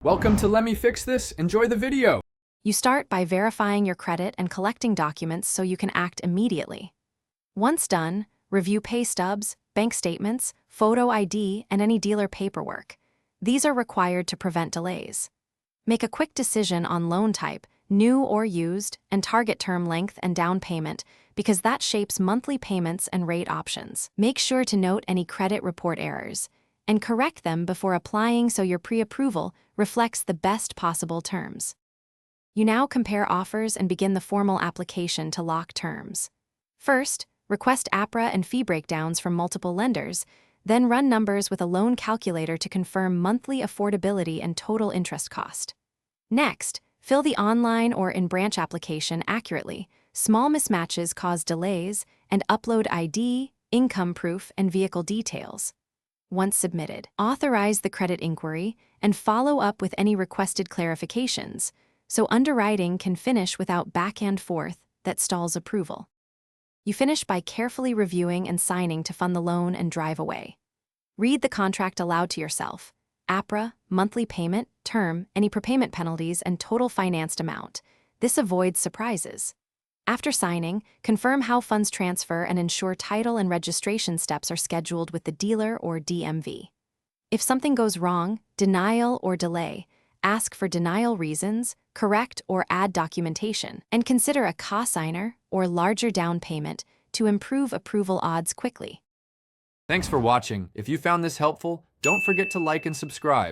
Welcome to Let Me Fix This. Enjoy the video. You start by verifying your credit and collecting documents so you can act immediately. Once done, review pay stubs, bank statements, photo ID, and any dealer paperwork. These are required to prevent delays. Make a quick decision on loan type, new or used, and target term length and down payment because that shapes monthly payments and rate options. Make sure to note any credit report errors and correct them before applying so your pre-approval reflects the best possible terms. You now compare offers and begin the formal application to lock terms. First, request APRA and fee breakdowns from multiple lenders, then run numbers with a loan calculator to confirm monthly affordability and total interest cost. Next, fill the online or in-branch application accurately. Small mismatches cause delays, and upload ID, income proof, and vehicle details. Once submitted, authorize the credit inquiry and follow up with any requested clarifications, so underwriting can finish without back and forth that stalls approval. You finish by carefully reviewing and signing to fund the loan and drive away. Read the contract aloud to yourself. APRA, monthly payment, term, any prepayment penalties, and total financed amount. This avoids surprises. After signing, confirm how funds transfer and ensure title and registration steps are scheduled with the dealer or DMV. If something goes wrong, denial or delay, ask for denial reasons, correct or add documentation, and consider a cosigner or larger down payment to improve approval odds quickly. Thanks for watching. If you found this helpful, don't forget to like and subscribe.